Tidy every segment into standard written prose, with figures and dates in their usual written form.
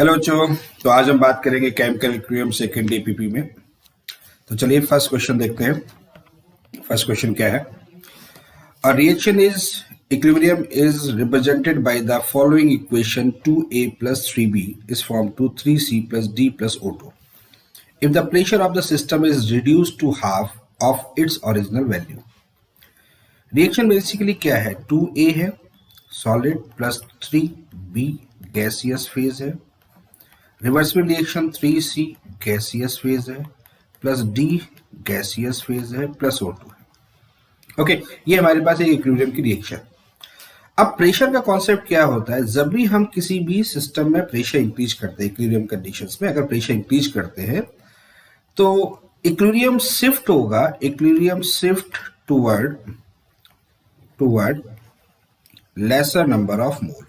Hello बच्चों। तो आज हम बात करेंगे केमिकल इक्विलिब्रियम सेकेंड एपीपी में। तो चलिए फर्स्ट क्वेश्चन देखते हैं। फर्स्ट क्वेश्चन क्या है? A reaction is equilibrium is represented by the following equation: 2a plus 3b is formed to 3c plus d plus O2 if the pressure of the system is reduced to half of its original value। Reaction basically क्या है? 2a है solid plus 3b gaseous phase है, reversible reaction 3c gaseous phase है plus d gaseous phase है plus O2 है। Okay, ये हमारे पास एक इक्विलिब्रियम की रिएक्शन। अब प्रेशर का कॉन्सेप्ट क्या होता है? जब भी हम किसी भी सिस्टम में प्रेशर इंक्रीज करते हैं, इक्विलिब्रियम कंडीशंस में अगर प्रेशर इंक्रीज करते हैं तो इक्विलिब्रियम शिफ्ट होगा, equilibrium shift toward lesser number of mole.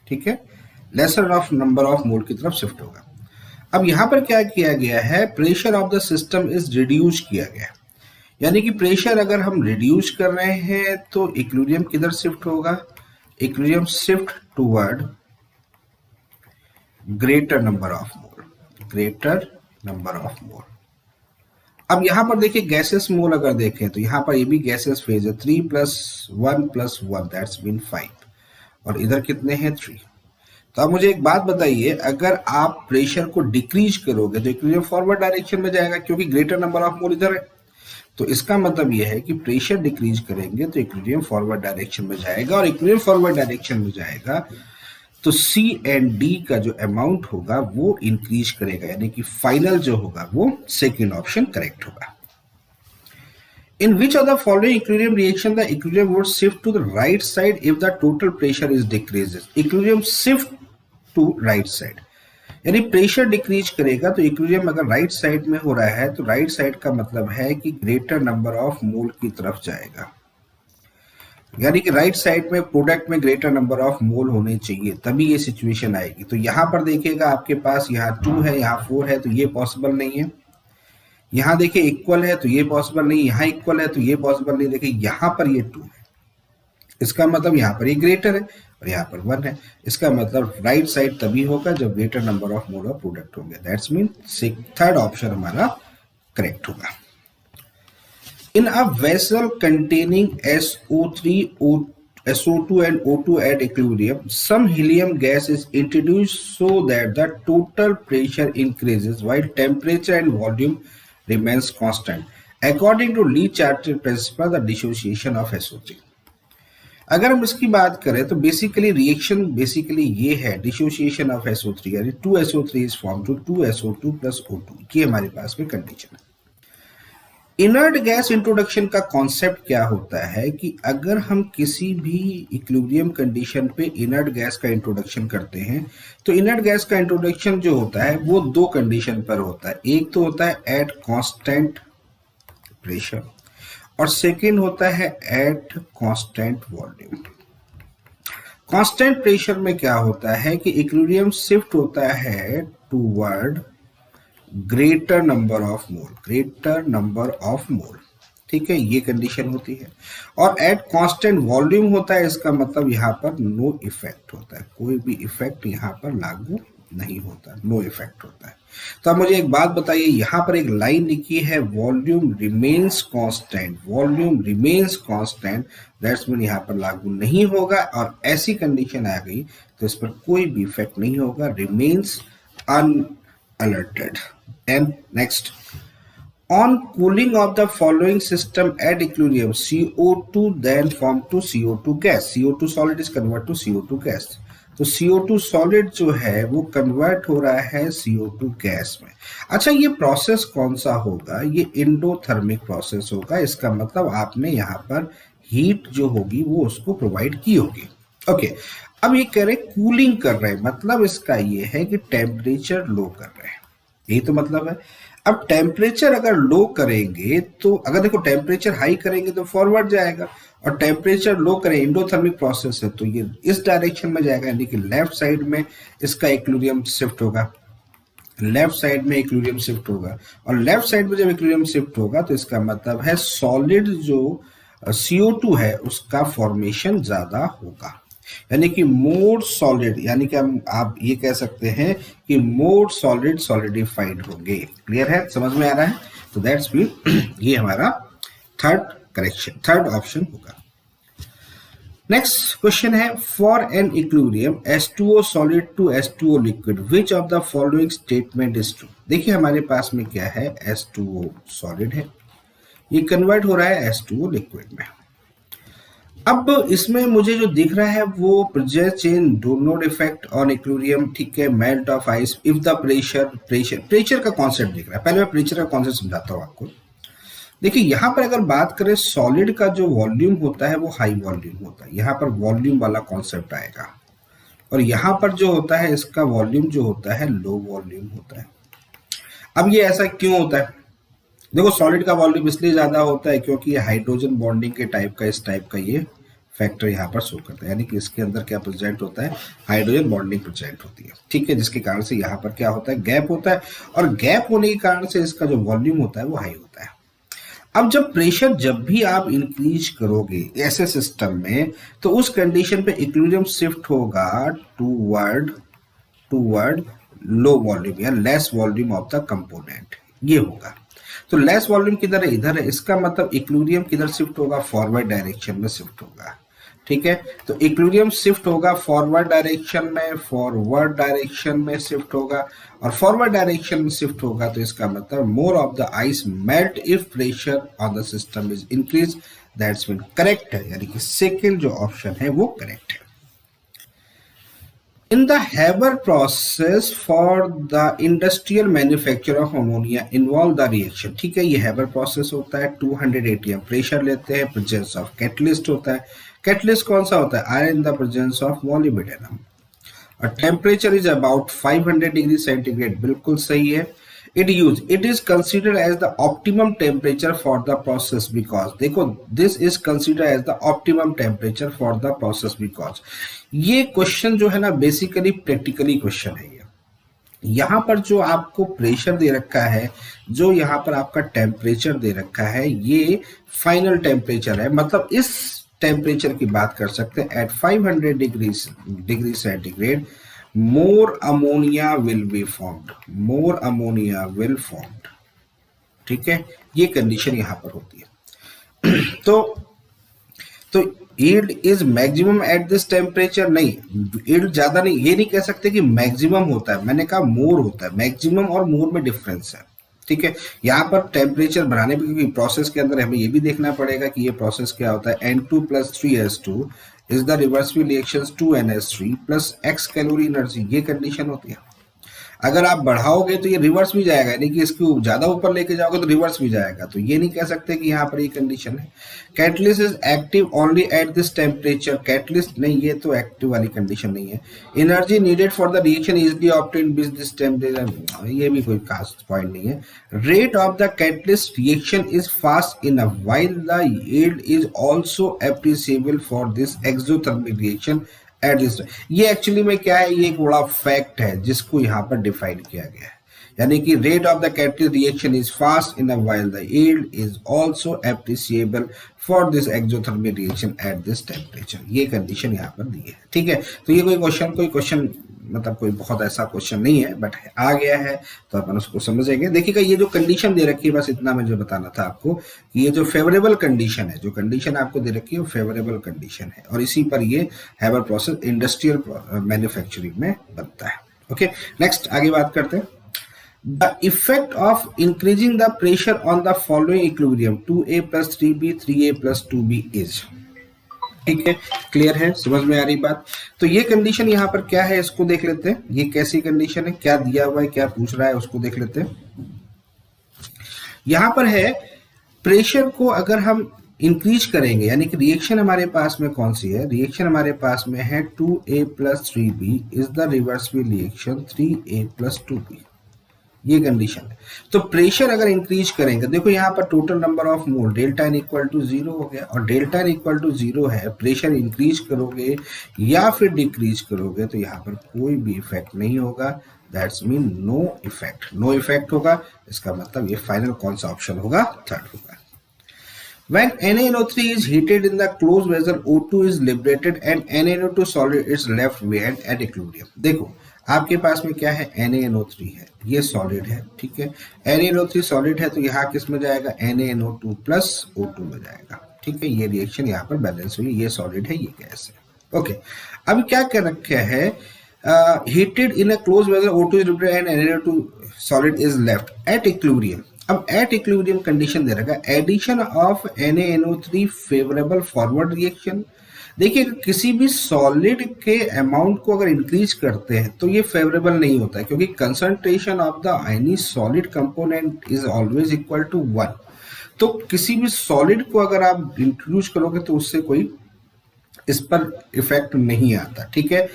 ठीक है, lesser of number of mole की तरफ शिफ्ट होगा। अब यहां पर क्या किया गया है? Pressure of the system is reduce किया गया, यानी कि प्रेशर अगर हम रिड्यूस कर रहे हैं तो इक्विलिब्रियम किधर शिफ्ट होगा? Equilibrium shift toward greater number of mole, greater number of मोल। अब यहां पर देखिए गैसेस मोल अगर देखें तो यहां पर ये भी गैसेस फेज है, 3 + 1 + 1 दैट्स मीन 5, और इधर कितने हैं? 3। तो अब मुझे एक बात बताइए, अगर आप प्रेशर को डिक्रीज करोगे तो इक्विलिब्रियम फॉरवर्ड डायरेक्शन में जाएगा क्योंकि ग्रेटर नंबर ऑफ मोल इधर है। तो इसका मतलब यह है कि प्रेशर डिक्रीज करेंगे तो इक्विलिब्रियम फॉरवर्ड डायरेक्शन में जाएगा, और इक्विलिब्रियम फॉरवर्ड डायरेक्शन में जाएगा तो C एंड D का जो अमाउंट होगा वो इंक्रीज करेगा, यानी कि फाइनल जो होगा वो सेकेंड ऑप्शन करेक्ट होगा। In which of the following equilibrium reaction the equilibrium would shift to the right side if the total pressure is decreases? Equilibrium shift to right side, यानी pressure decrease करेगा तो equilibrium अगर right side में हो रहा है तो right side का मतलब है कि ग्रेटर नंबर ऑफ मोल की तरफ जाएगा, यानी कि राइट साइड में प्रोडक्ट में ग्रेटर नंबर ऑफ मोल होने चाहिए, तभी ये सिचुएशन आएगी। तो यहां पर देखिएगा आपके पास यहाँ 2 है, यहाँ 4 है, तो ये पॉसिबल नहीं है। यहाँ देखिए इक्वल है तो ये पॉसिबल नहीं, यहाँ इक्वल है तो ये पॉसिबल नहीं। देखिए यहाँ पर ये 2 है, इसका मतलब यहाँ पर ये ग्रेटर है और यहाँ पर 1 है। इसका मतलब राइट साइड तभी होगा जब greater number of mole of product होंगे। दैट्स मीन थर्ड ऑप्शन हमारा करेक्ट होगा। In a vessel containing SO2 and O2 at equilibrium, some helium gas is introduced so that the total pressure increases while temperature and volume remains constant. According to Lee-Chartrand principle, the dissociation of SO3। अगर हम इसकी बात करें तो basically reaction basically ये है dissociation of SO3, यानी 2SO3 is form to 2SO2 + O2। ये हमारे पास में कंडीशन है। इनर्ट गैस इंट्रोडक्शन का कॉन्सेप्ट क्या होता है कि अगर हम किसी भी इक्विलिब्रियम कंडीशन पे इनर्ट गैस का इंट्रोडक्शन करते हैं तो इनर्ट गैस का इंट्रोडक्शन जो होता है वो 2 कंडीशन पर होता है। एक तो होता है एट कांस्टेंट प्रेशर और सेकेंड होता है eight constant volume. Constant pressure में क्या होता है कि इक्विलिब्रियम शिफ्ट होता है toward greater number of mole, greater number of mole. ठीक है, ये कंडीशन होती है। और एट कांस्टेंट वॉल्यूम होता है, इसका मतलब यहाँ पर नो इफेक्ट होता है, कोई भी इफेक्ट यहाँ पर लागू नहीं होता, नो इफेक्ट होता है। तो अब मुझे एक बात बताइए, यहाँ पर एक लाइन लिखी है volume remains constant, volume remains constant, that's mean यहाँ पर लागू नहीं होगा, और ऐसी कंडीशन आ गई तो इस पर कोई भी इफेक्ट नहीं होगा, remains unaltered. And next, on cooling of the following system at equilibrium, CO2 then form to CO2 gas, CO2 solid is convert to CO2 gas। तो CO2 solid जो है वो कन्वर्ट हो रहा है CO2 गैस में। अच्छा, ये प्रोसेस कौन सा होगा? ये एंडोथर्मिक प्रोसेस होगा। इसका मतलब आपने यहाँ पर हीट जो होगी वो उसको प्रोवाइड की होगी। ओके, अब ये कह रहे कूलिंग कर रहे हैं, मतलब इसका ये है कि टेम्परेचर लो कर रहे हैं, यही तो मतलब है। अब टेम्परेचर अगर लो करेंगे तो अगर देखो टेम्परेचर हाई करेंगे तो फॉरवर्ड जाएगा, और टेम्परेचर लो करें, एंडोथर्मिक प्रोसेस है तो ये इस डायरेक्शन में जाएगा, यानी कि लेफ्ट साइड में इसका इक्विलिब्रियम शिफ्ट होगा, लेफ्ट साइड में इक्विलिब्रियम शिफ्ट होगा, और लेफ्ट साइड में जब इक्विलिब्रियम शिफ्ट होगा तो इसका मतलब है सॉलिड जो CO2 है उसका फॉर्मेशन ज्यादा होगा। यानी कि मोर सॉलिड, यानी कि हम आप ये कह सकते हैं कि मोर सॉलिड सॉलिडिफाइड होंगे। क्लियर है, समझ में आ रहा है? तो दैट्स मीन ये हमारा थर्ड ऑप्शन होगा। नेक्स्ट क्वेश्चन है, for an equilibrium H2O solid to H2O liquid which of the following statement is true. देखिए हमारे पास में क्या है, H2O सॉलिड है, ये कन्वर्ट हो रहा है H2O लिक्विड में। अब इसमें मुझे जो दिख रहा है वो presence in do not effect on equilibrium, ठीक है, melt of ice if the pressure का कॉन्सेप्ट दिख रहा है। पहले मैं प्रेशर का कॉन्सेप्ट समझाता हूँ आपको। देखिए यहाँ पर अगर बात करें सॉलिड का जो वॉल्यूम होता है वो हाई वॉल्यूम होता है, यहाँ पर वॉल्यूम वाला कॉन्सेप्ट आएगा, और यहाँ पर जो होता है इसका वॉल्यूम जो होता है लो वॉल्यूम होता है। अब ये ऐसा क्यों होता है? देखो सॉलिड का वॉल्यूम इसलिए ज्यादा होता है क्योंकि ये हाइड्रोजन बॉन्डिंग के टाइप का, इस टाइप का ये फैक्टर यहाँ पर शो करता है, यानी कि इसके अंदर क्या प्रेजेंट होता है, हाइड्रोजन बॉन्डिंग प्रेजेंट होती है, ठीक है, जिसके कारण से यहाँ पर क्या होता है, गैप होता है, और गैप होने के कारण से इसका जो वॉल्यूम होता है वो हाई होता है। अब जब प्रेशर जब भी आप इंक्रीज करोगे ऐसे सिस्टम में, तो उस कंडीशन पे इक्विलिब्रियम शिफ्ट होगा टूवर्ड लो वॉल्यूम या less volume of the component, ये होगा। तो लेस वॉल्यूम किधर है, इधर है, इसका मतलब इक्विलिब्रियम किधर शिफ्ट होगा, फॉरवर्ड डायरेक्शन में शिफ्ट होगा, ठीक है। तो इक्विलिब्रियम शिफ्ट होगा फॉरवर्ड डायरेक्शन में शिफ्ट होगा, और फॉरवर्ड डायरेक्शन में शिफ्ट होगा तो इसका मतलब more of the ice melt if pressure on the system is increase, that's mean correct है, यानी कि सेकंड जो ऑप्शन है वो करेक्ट है। In the Haber process for the industrial manufacture of ammonia involve the reaction, ठीक है, ये Haber process होता है, 200 atm प्रेशर लेते हैं, प्रेजेंस ऑफ कैटलिस्ट होता है, कैटलिस्ट कौन सा होता है, iron in the presence of molybdenum, और temperature is about 500 degree centigrade, बिल्कुल सही है। it is considered as the optimum temperature for the process because, देखो this is considered as the optimum temperature for the process because, ये question जो है ना basically practically question है। ये यहाँ पर जो आपको प्रेशर दे रखा है, जो यहाँ पर आपका टेम्परेचर दे रखा है, ये फाइनल टेम्परेचर है, मतलब इस टेम्परेचर की बात कर सकते हैं। At 500 degree centigrade more ammonia will be formed, ठीक है, ये कंडीशन यहां पर होती है। तो yield is maximum at this temperature, नहीं, yield ज्यादा नहीं, ये नहीं कह सकते कि मैक्सिमम होता है, मैंने कहा मोर होता है, मैक्सिमम और मोर में डिफरेंस है, ठीक है। यहाँ पर टेम्परेचर बढ़ाने पे, क्योंकि प्रोसेस के अंदर हमें ये भी देखना पड़ेगा कि ये प्रोसेस क्या होता है, N2 + 3S2 is the reversible reactions 2NH3 plus X calorie energy, ये कंडीशन होती है। अगर आप बढ़ाओगे तो ये रिवर्स भी जाएगा, यानी कि इसको ज्यादा ऊपर लेके जाओगे तो रिवर्स भी जाएगा, तो ये नहीं कह सकते कि यहाँ पर ये कंडीशन है। Catalyst is active only at this temperature, catalyst नहीं, ये तो एक्टिव वाली कंडीशन नहीं है। Energy needed for the reaction easily obtained with this temperature, ये भी कोई खास पॉइंट नहीं है। Rate of the catalyst reaction is fast enough while the yield is also appreciable for this exothermic reaction at this. ये actually में क्या है, ये एक बड़ा फैक्ट है जिसको यहाँ पर डिफाइन किया गया है, यानी कि rate of the catalyst reaction is fast in while the yield is also appreciable for this exothermic reaction at this temperature, ये कंडीशन यहाँ पर दी है, ठीक है। तो ये कोई क्वेश्चन मतलब कोई बहुत ऐसा क्वेश्चन नहीं है, बट आ गया है तो अपन उसको समझेंगे। देखिएगा ये जो कंडीशन दे रखी है, बस इतना मुझे बताना था आपको कि ये जो फेवरेबल कंडीशन है, जो कंडीशन आपको दे रखी है वो फेवरेबल कंडीशन है, और इसी पर ये हैबर प्रोसेस इंडस्ट्रियल मैन्युफैक्चरिंग में बनता है। ओके, नेक्स्ट आगे बात करते हैं। The effect of increasing the pressure on the following equilibrium 2A + 3B 3A + 2B is, ठीक है, क्लियर है, समझ में आ रही बात। तो ये कंडीशन यहाँ पर क्या है, इसको देख लेते हैं, ये कैसी कंडीशन है, क्या दिया हुआ है, क्या पूछ रहा है, उसको देख लेते हैं। यहाँ पर है प्रेशर को अगर हम इंक्रीज करेंगे, यानी कि रिएक्शन हमारे पास में कौन सी है, रिएक्शन हमारे पास में है 2A + 3B is the reversible reaction 3A + 2B, ये कंडीशन है। तो प्रेशर अगर इंक्रीज करेंगे, देखो यहाँ पर total number of mole delta n = 0 हो गया, और डेल्टा n = 0 है, प्रेशर इंक्रीज करोगे या फिर डिक्रीज करोगे तो यहाँ पर कोई भी इफेक्ट नहीं होगा, दैट्स मीन नो इफेक्ट होगा। इसका मतलब ये फाइनल कौन सा ऑप्शन होगा, थर्ड होगा। When NaNO3 is heated in the closed vessel, O2 is liberated and NaNO2 solid is left behind at equilibrium. देखो आपके पास में क्या है, NaNO3 है, ये सॉलिड है, ठीक है, NaNO3 सॉलिड है तो यहाँ किस में जाएगा, NaNO2 प्लस O2 में जाएगा, ठीक है, ये रिएक्शन यहाँ पर बैलेंस हुई, ये सॉलिड है, ये गैस है। ओके, अब क्या कर रखा है, heated in a closed vessel, O2 is liberated and NaNO2 solid is left at equilibrium. अब एट इक्विलिब्रियम कंडीशन दे रखा है, addition of NaNO3 favourable forward reaction. देखिए किसी भी सॉलिड के अमाउंट को अगर इंक्रीज करते हैं तो ये फेवरेबल नहीं होता है, क्योंकि concentration of the any solid component is always equal to 1। तो किसी भी सॉलिड को अगर आप इंट्रोड्यूस करोगे तो उससे कोई इस पर इफेक्ट नहीं आता, ठीक है।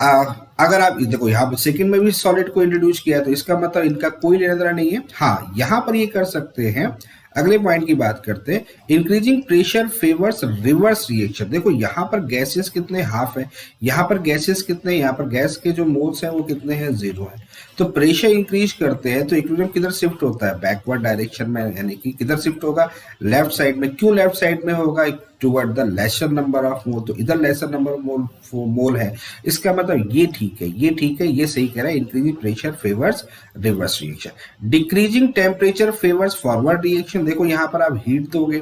अगर आप देखो यहाँ पर सेकंड में भी सॉलिड को इंट्रोड्यूस किया है तो इसका मतलब इनका कोई लेना देना नहीं है। हाँ, यहाँ पर ये कर सकते हैं। अगले पॉइंट की बात करते हैं, increasing pressure favours reverse reaction. देखो यहाँ पर गैसेस कितने, हाफ है, यहाँ पर गैसेस कितने, यहाँ पर गैस के जो मोल्स हैं वो कितने हैं, 0 है। तो प्रेशर इंक्रीज करते हैं तो इक्विलिब्रियम किधर शिफ्ट होता है, बैकवर्ड डायरेक्शन में, यानी कि किधर शिफ्ट होगा, लेफ्ट साइड में। क्यों लेफ्ट साइड में होगा, toward the lesser number of मोल, तो इधर लेसर नंबर ऑफ मोल है, इसका मतलब ये ठीक है, ये ठीक है, ये सही कह रहा है। Increasing pressure favours reverse reaction, decreasing temperature favours forward reaction. देखो यहाँ पर आप हीट दोगे,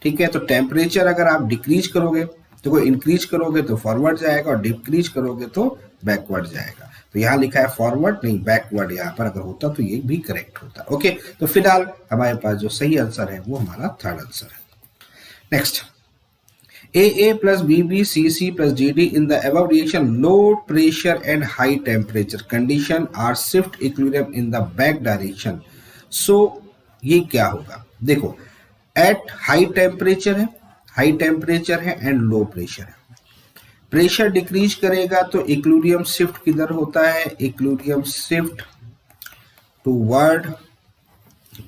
ठीक है, तो टेम्परेचर अगर आप डिक्रीज करोगे तो इंक्रीज करोगे तो फॉरवर्ड जाएगा और डिक्रीज करोगे तो बैकवर्ड जाएगा। तो यहाँ लिखा है फॉरवर्ड, नहीं बैकवर्ड, यहाँ पर अगर होता तो ये भी करेक्ट होता। ओके, तो फिलहाल हमारे पास जो सही आंसर है वो हमारा थर्ड आंसर है। Next, AA plus BB CC plus GD in the above reaction, low pressure and high temperature condition are shift equilibrium in the back direction. So ये क्या होगा, देखो at high temperature है, high temperature है and low pressure है। Pressure decrease करेगा तो equilibrium shift किधर होता है, equilibrium shift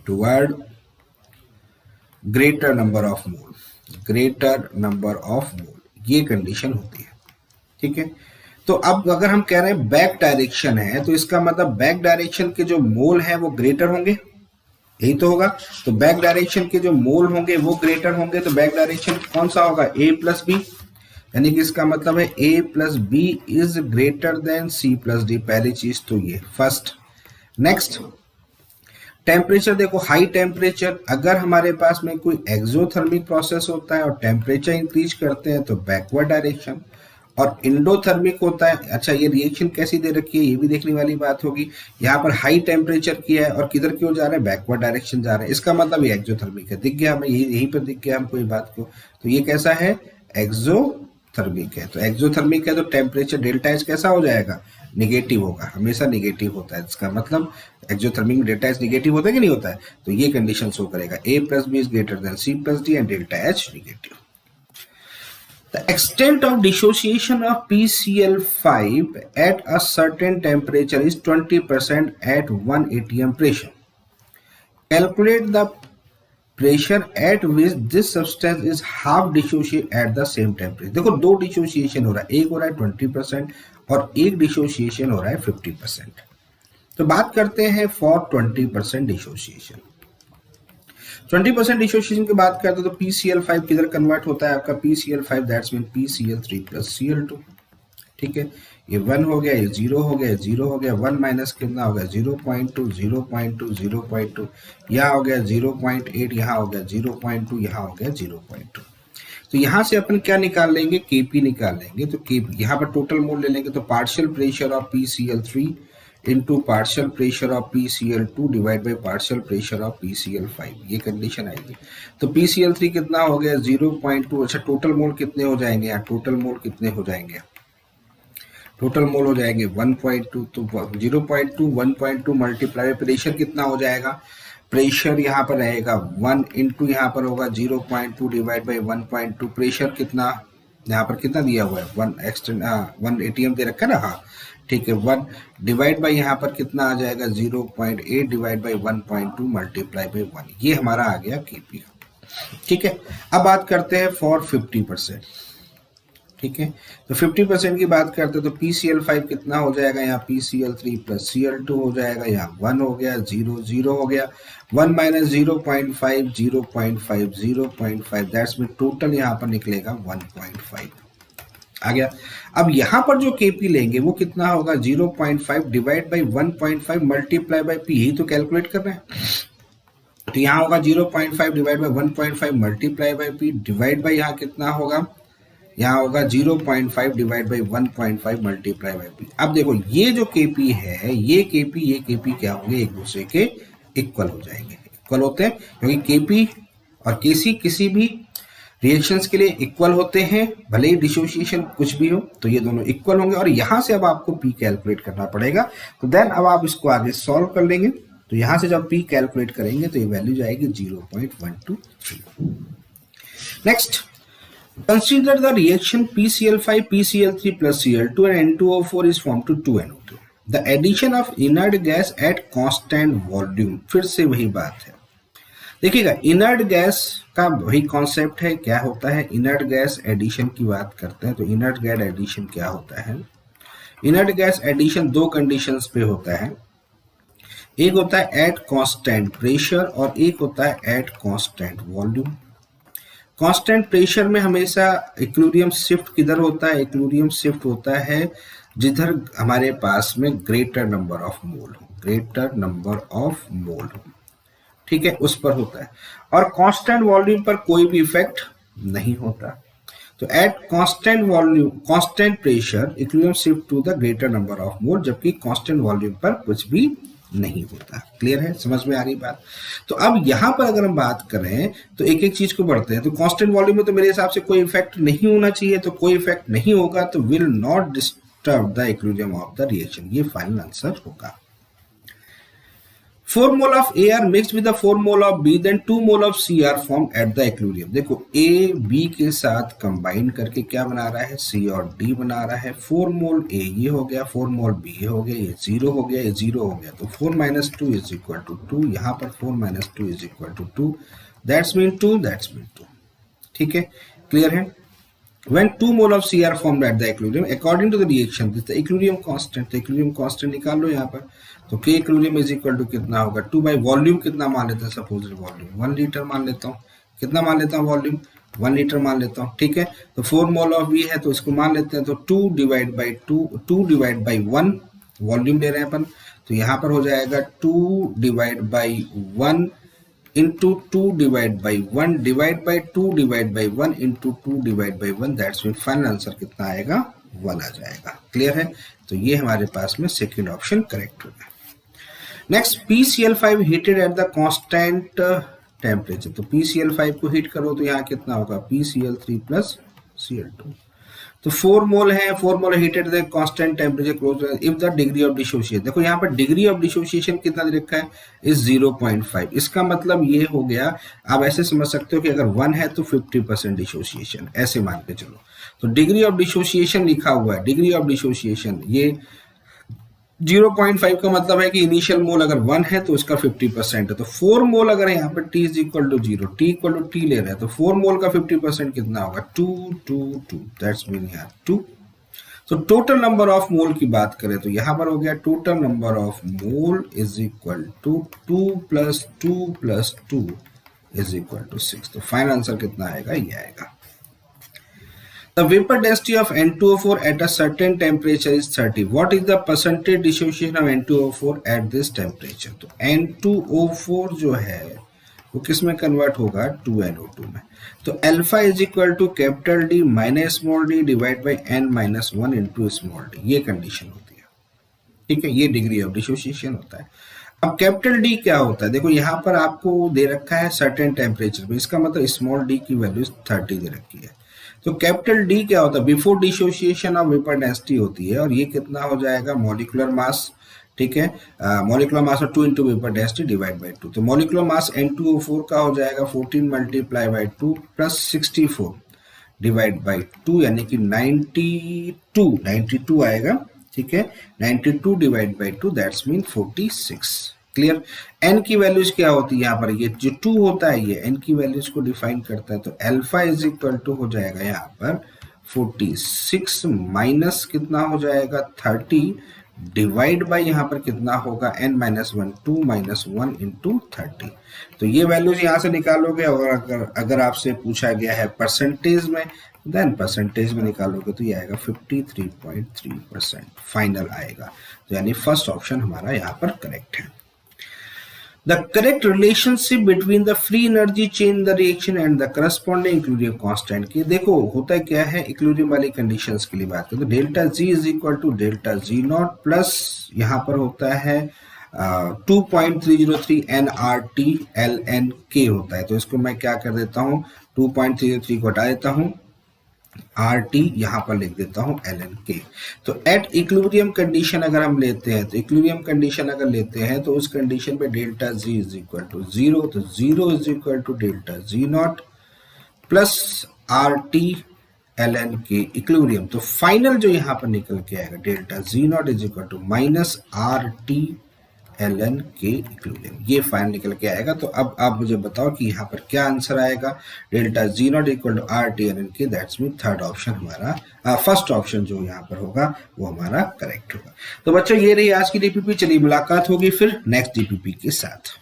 toward greater number of mole, greater number of मोल, ये कंडीशन होती है, ठीक है। तो अब अगर हम कह रहे हैं बैक डायरेक्शन है तो इसका मतलब बैक डायरेक्शन के जो मोल है वो ग्रेटर होंगे, यही तो होगा। तो बैक डायरेक्शन के जो मोल होंगे वो ग्रेटर होंगे, तो बैक डायरेक्शन कौन सा होगा, A प्लस बी, यानी कि इसका मतलब है A plus B is greater than C plus D. पहली चीज तो ये फर्स्ट। नेक्स्ट, टेम्परेचर देखो, हाई टेम्परेचर, अगर हमारे पास में कोई एक्सोथर्मिक प्रोसेस होता है और टेम्परेचर इंक्रीज करते हैं तो बैकवर्ड डायरेक्शन, और इंडोथर्मिक होता है। अच्छा, ये रिएक्शन कैसी दे रखी है ये भी देखने वाली बात होगी। यहाँ पर हाई टेम्परेचर किया है और किधर क्यों जा रहे हैं, बैकवर्ड डायरेक्शन जा रहे हैं, इसका मतलब ये एक्सोथर्मिक है। दिख गया हमें, यहीं पर दिख गया हमको ये बात को। तो ये कैसा है, एक्सोथर्मिक है। तो एक्सोथर्मिक है तो टेम्परेचर डेल्टा एच कैसा हो जाएगा, निगेटिव होगा, हमेशा निगेटिव होता है। इसका मतलब एक्सोथर्मिक में डेल्टा एच निगेटिव होता है कि नहीं होता है, तो ये कंडीशन शो करेगा A plus B is greater than C plus D and delta H negative. The extent of dissociation of PCl5 at a certain temperature is 20% at 1 atm pressure. Calculate the pressure at which this substance is half dissociated at the same temperature. देखो दो dissociation हो रहा है, एक हो रहा है 20% और एक डिसोसिएशन हो रहा है 50%। तो बात करते हैं फॉर 20% डिसोसिएशन। 20% डिसोसिएशन की बात करते हैं तो PCl5 किधर कन्वर्ट होता है आपका, PCl5 that's mean PCl3 plus Cl2, ठीक है। ये 1 हो गया, ये 0 हो गया, 0 हो गया, 1 माइनस कितना हो गया 0.2, 0.2, 0.2, यहाँ हो गया 0.8, यहाँ हो गया 0.2, यहाँ हो गया 0.2। तो यहाँ से अपन क्या निकाल लेंगे, Kp निकाल लेंगे। तो Kp यहाँ पर टोटल मोल ले लेंगे, तो partial pressure of PCl3 into partial pressure of PCl2 divide by partial pressure of PCl5, ये कंडीशन आएगी। तो PCl3 कितना हो गया 0.2। अच्छा, टोटल मोल कितने हो जाएंगे यहाँ, टोटल मोल कितने हो जाएंगे, टोटल मोल हो जाएंगे 1.2। तो 0.2 1.2 मल्टीप्लाई प्रेशर कितना हो जाएगा, प्रेशर यहाँ पर रहेगा 1 इंटू यहाँ पर होगा 0.2 डिवाइड बाई 1.2। प्रेशर कितना यहाँ पर कितना दिया हुआ है, 1 atm दे रखा है ना, हाँ ठीक है। 1 डिवाइड बाई यहाँ पर कितना आ जाएगा 0.8 डिवाइड बाई 1.2 मल्टीप्लाई बाई 1, ये हमारा आ गया Kp, ठीक है। अब बात करते हैं फॉर 50%, ठीक है। तो 50% की बात करते हैं तो PCl5 कितना हो जाएगा, यहाँ PCl3 प्लस Cl2 हो जाएगा, यहाँ 1 हो गया, 0 0 हो गया, 1 माइनस 0.5 0.5 0.5, दैट्स मीन टोटल यहाँ पर निकलेगा 1.5 आ गया। अब यहाँ पर जो Kp लेंगे वो कितना होगा, 0.5 divide by 1.5 multiply by P, यही तो कैलकुलेट कर रहे हैं। तो यहाँ होगा 0.5 divide by 1.5 multiply by P divide by यहाँ कितना होगा, यहाँ होगा 0.5 divide by 1.5 multiply by P। अब देखो ये जो Kp है, ये Kp क्या होंगे, एक दूसरे के इक्वल हो जाएंगे। इक्वल होते हैं क्योंकि Kp और Kc किसी भी रिएक्शंस के लिए इक्वल होते हैं, भले ही डिसोसिएशन कुछ भी हो, तो ये दोनों इक्वल होंगे। और यहां से अब आपको P कैलकुलेट करना पड़ेगा। तो देन अब आप इसको आगे सॉल्व कर लेंगे। तो यहां से जब P कैलकुलेट करेंगे तो ये वैल्यू जाएगी 0.123। Next, consider the reaction PCl5 PCl3 plus Cl2 and N2O4 is formed to 2NO2. The addition of inert gas at constant volume, फिर से वही बात है। देखिएगा, इनर्ट गैस का वही कॉन्सेप्ट है। क्या होता है, इनर्ट गैस एडिशन की बात करते हैं तो इनर्ट गैस एडिशन क्या होता है, इनर्ट गैस एडिशन दो कंडीशंस पे होता है। एक होता है एट कांस्टेंट प्रेशर और एक होता है eight constant volume. Constant pressure में हमेशा इक्विलिब्रियम शिफ्ट किधर होता है, इक्विलिब्रियम शिफ्ट होता है जिधर हमारे पास में ग्रेटर नंबर ऑफ मोल हो, ग्रेटर नंबर ऑफ मोल हो, ठीक है, उस पर होता है। और कांस्टेंट वॉल्यूम पर कोई भी इफेक्ट नहीं होता। तो at constant volume, constant pressure equilibrium shift to the greater number of mole, जबकि कांस्टेंट वॉल्यूम पर कुछ भी नहीं होता। क्लियर है, समझ में आ रही बात। तो अब यहां पर अगर हम बात करें तो एक एक चीज को बढ़ते हैं। तो कांस्टेंट वॉल्यूम में तो मेरे हिसाब से कोई इफेक्ट नहीं होना चाहिए, तो कोई इफेक्ट नहीं होगा तो will not disturb the equilibrium of the reaction, ये फाइनल आंसर होगा। 4 mole of A are mixed with the 4 mole of B, then 2 mole of C are formed at the equilibrium। देखो A B के साथ combine करके क्या बना रहा है, C और D बना रहा है। 4 मोल A ये हो गया, 4 मोल B ये हो गया, ये 0 हो गया, ये 0 हो गया। तो 4 माइनस 2 इज इक्वल टू 2, यहाँ पर 4 minus 2 is equal to 2, that's mean 2, that's mean 2। ठीक है, क्लियर है। When 2 mole of C are formed at the equilibrium, according to the reaction, this is the equilibrium constant। तो equilibrium constant निकाल लो यहाँ पर। तो K equilibrium is equal to कितना होगा, 2 by वॉल्यूम कितना मान लेते हैं, सपोज वॉल्यूम 1 लीटर मान लेता हूँ। कितना मान लेता हूँ वॉल्यूम, 1 लीटर मान लेता हूँ। ठीक है, तो 4 मोल ऑफ B है तो इसको मान लेते हैं। तो 2 डिवाइड बाई 1 वॉल्यूम ले रहे हैं अपन, तो यहाँ पर हो जाएगा 2 divide by 1 into 2 divide by 1 divide by 2 divide by 1 into 2 divide by 1, that's mean final answer कितना आएगा, 1 आ जाएगा। क्लियर है, तो ये हमारे पास में सेकंड ऑप्शन करेक्ट होगा। Next, PCl5 heated at the constant temperature. तो PCl5 को हीट करो तो यहाँ कितना होगा, PCl3 प्लस Cl2। तो 4 मोल है, 4 mole heated the constant temperature close if the degree of dissociation. देखो यहाँ पर डिग्री ऑफ डिसोसिएशन कितना दे रखा है, इज 0.5। इसका मतलब ये हो गया, आप ऐसे समझ सकते हो कि अगर 1 है तो 50% डिसोसिएशन, ऐसे मान के चलो। तो डिग्री ऑफ डिसोसिएशन लिखा हुआ है, डिग्री ऑफ डिसोसिएशन ये 0.5 का मतलब है कि इनिशियल मोल अगर 1 है तो उसका 50% है। तो 4 मोल अगर यहाँ पर T is equal to 0, T equal to T ले रहे हैं, तो 4 मोल का 50% कितना होगा, 2 2 2, दैट्स मीन यहाँ 2। तो टोटल नंबर ऑफ मोल की बात करें तो यहाँ पर हो गया total number of mole is equal to 2 plus 2 plus 2 is equal to 6। तो फाइनल आंसर कितना आएगा, ये आएगा। The vapor density of N2O4 at a certain temperature is 30. What is the percentage dissociation of N2O4 at this temperature? तो N2O4 जो है वो किस में कन्वर्ट होगा, 2NO2 में। तो alpha is equal to capital D minus small d divide by N minus 1 into small d, ये कंडीशन होती है। ठीक है, ये डिग्री ऑफ डिसोसिएशन होता है। अब कैपिटल D क्या होता है, देखो यहाँ पर आपको दे रखा है सर्टेन टेम्परेचर पे, इसका मतलब स्मॉल d की वैल्यू 30 दे रखी है। तो कैपिटल D क्या होता है, before dissociation of vapour density होती है, और ये कितना हो जाएगा, मॉलिक्यूलर मास। ठीक है, मॉलिक्यूलर मास और 2 into vapour density divide by 2। तो मॉलिक्यूलर मास N2O4 का हो जाएगा 14 multiply by 2 plus 64 divide by 2, यानी कि 92 आएगा। ठीक है, 92 divide by 2, that's mean 46। Clear. N की वैल्यूज क्या होती है यहाँ पर, ये जो 2 होता है ये एन की वैल्यूज को डिफाइन करता है। तो अल्फा इज इक्वल टू हो जाएगा यहाँ पर 46 माइनस कितना हो जाएगा 30 डिवाइड बाय यहाँ पर कितना होगा n माइनस 1 2 माइनस 1 इंटू 30। तो ये वैल्यूज यहाँ से निकालोगे और अगर आपसे पूछा गया है परसेंटेज में देन परसेंटेज में निकालोगे तो ये आएगा 53.3% फाइनल आएगा। तो यानी फर्स्ट ऑप्शन हमारा यहाँ पर करेक्ट है। The correct relationship between the free energy change in the reaction and the corresponding equilibrium constant कि देखो होता है क्या है इक्विलिब्रियम वाली कंडीशंस के लिए बात करें तो delta G is equal to delta G not plus यहाँ पर होता है 2.303 nRT ln k होता है। तो इसको मैं क्या कर देता हूँ 2.303 को हटा देता हूँ RT यहाँ पर लिख देता हूँ ln k। तो एट इक्विलिब्रियम कंडीशन अगर हम लेते हैं तो इक्विलिब्रियम कंडीशन अगर लेते हैं तो उस कंडीशन पे delta G is equal to 0 तो 0 is equal to delta G not plus RT ln k equilibrium. तो फाइनल जो यहाँ पर निकल के आएगा delta G not is equal to minus RT ln k equilibrium, ये फाइनल निकल के आएगा। तो अब आप मुझे बताओ कि यहाँ पर क्या आंसर आएगा। Delta G not equal to RT ln k, that's mean third option हमारा फर्स्ट ऑप्शन जो यहाँ पर होगा वो हमारा करेक्ट होगा। तो बच्चों ये रही आज की डीपीपी, चलिए मुलाकात होगी फिर नेक्स्ट डीपीपी के साथ।